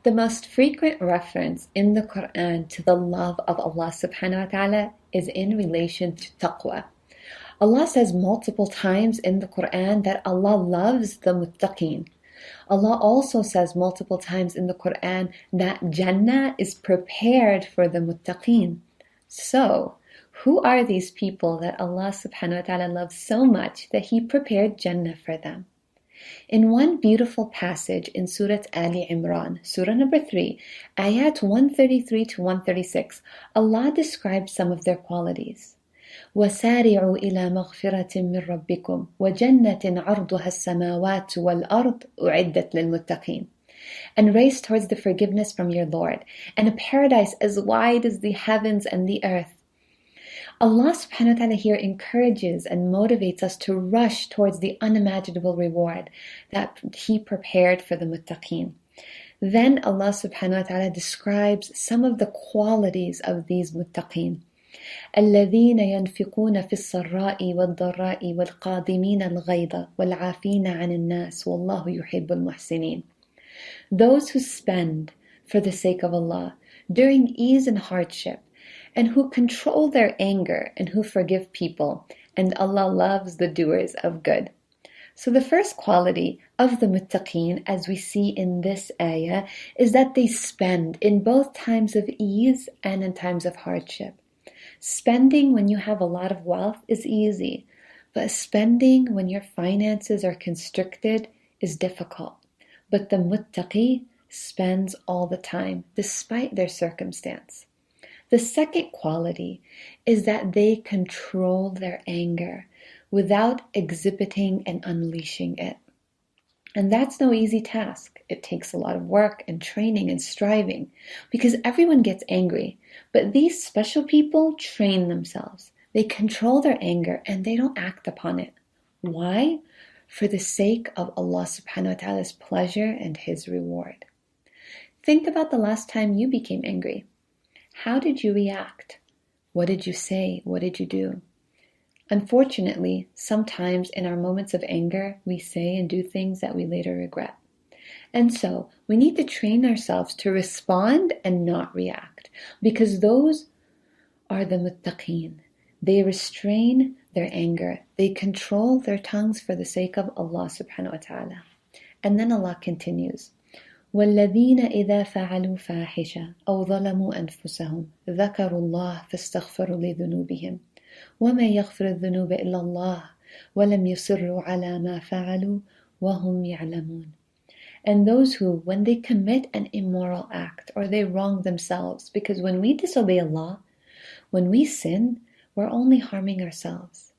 The most frequent reference in the Quran to the love of Allah subhanahu wa ta'ala is in relation to taqwa. Allah says multiple times in the Quran that Allah loves the muttaqeen. Allah also says multiple times in the Quran that Jannah is prepared for the muttaqeen. So, who are these people that Allah subhanahu wa ta'ala loves so much that He prepared Jannah for them? In one beautiful passage in Surah Ali Imran, Surah number 3, ayat 133 to 136, Allah describes some of their qualities. وَسَارِعُوا إِلَى مَغْفِرَةٍ مِّن رَبِّكُمْ وَجَنَّةٍ عَرْضُهَا السَّمَاوَاتُ وَالْأَرْضُ أُعِدَّتْ لِلْمُتَّقِينَ. And race towards the forgiveness from your Lord, and a paradise as wide as the heavens and the earth. Allah subhanahu wa ta'ala here encourages and motivates us to rush towards the unimaginable reward that He prepared for the muttaqeen. Then Allah subhanahu wa ta'ala describes some of the qualities of these muttaqeen. الذين ينفقون في السراء والضراء والقاضمين الغيظ والعافين عن الناس والله يحب المحسنين. Those who spend for the sake of Allah during ease and hardship, and who control their anger, and who forgive people, and Allah loves the doers of good. So the first quality of the muttaqeen, as we see in this ayah, is that they spend in both times of ease and in times of hardship. Spending when you have a lot of wealth is easy, but spending when your finances are constricted is difficult. But the muttaqi spends all the time, despite their circumstance. The second quality is that they control their anger without exhibiting and unleashing it. And that's no easy task. It takes a lot of work and training and striving, because everyone gets angry. But these special people train themselves. They control their anger and they don't act upon it. Why? For the sake of Allah subhanahu wa ta'ala's pleasure and His reward. Think about the last time you became angry. How did you react? What did you say? What did you do? Unfortunately, sometimes in our moments of anger, we say and do things that we later regret. And so, we need to train ourselves to respond and not react, because those are the muttaqeen. They restrain their anger. They control their tongues for the sake of Allah subhanahu wa ta'ala. And then Allah continues, وَالَّذِينَ إِذَا فَعَلُوا فَاحِشَةً أَوْ ظَلَمُوا أَنفُسَهُمْ ذَكَرُوا اللَّهَ فَاسْتَغْفَرُوا لِذُنُوبِهِمْ وَمَنْ يَغْفِرُ الذُّنُوبَ إِلَّا اللَّهُ وَلَمْ يُصِرُّوا عَلَى مَا فَعَلُوا وَهُمْ يَعْلَمُونَ. And those who, when they commit an immoral act or they wrong themselves, because when we disobey Allah, when we sin, we're only harming ourselves.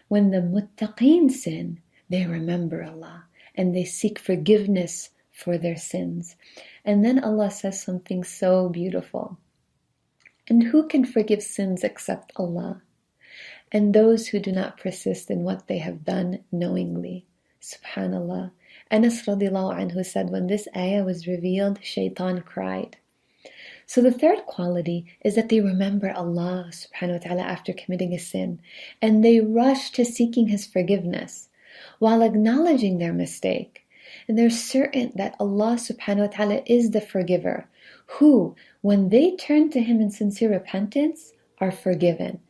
When the muttaqeen sin, they remember Allah and they seek forgiveness for their sins. And then Allah says something so beautiful. And who can forgive sins except Allah? And those who do not persist in what they have done knowingly. Subhanallah. Anas radiallahu anhu said, when this ayah was revealed, shaitan cried. So the third quality is that they remember Allah subhanahu wa ta'ala after committing a sin, and they rush to seeking His forgiveness while acknowledging their mistake. And they're certain that Allah subhanahu wa ta'ala is the forgiver, who, when they turn to Him in sincere repentance, are forgiven.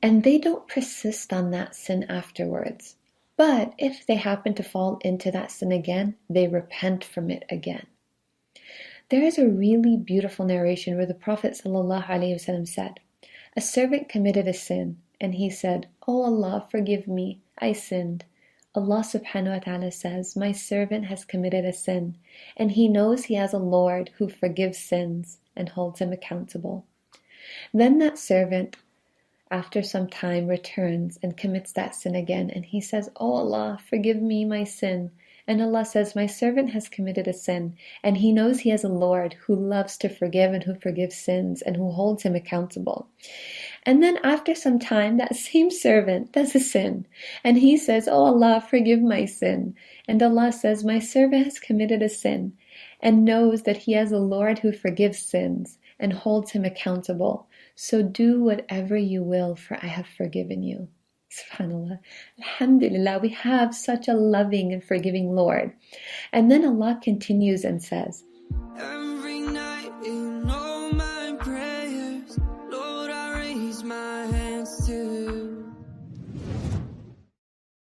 And they don't persist on that sin afterwards. But if they happen to fall into that sin again, they repent from it again. There is a really beautiful narration where the Prophet ﷺ said, a servant committed a sin, and he said, "Oh Allah, forgive me, I sinned." Allah subhanahu wa ta'ala says, my servant has committed a sin, and he knows he has a Lord who forgives sins and holds him accountable. Then that servant, after some time, returns and commits that sin again, and he says, "Oh Allah, forgive me my sin." And Allah says, my servant has committed a sin, and he knows he has a Lord who loves to forgive and who forgives sins and who holds him accountable. And then after some time, that same servant does a sin, and he says, "Oh Allah, forgive my sin." And Allah says, my servant has committed a sin and knows that he has a Lord who forgives sins and holds him accountable. So do whatever you will, for I have forgiven you. SubhanAllah. Alhamdulillah, we have such a loving and forgiving Lord. And then Allah continues and says,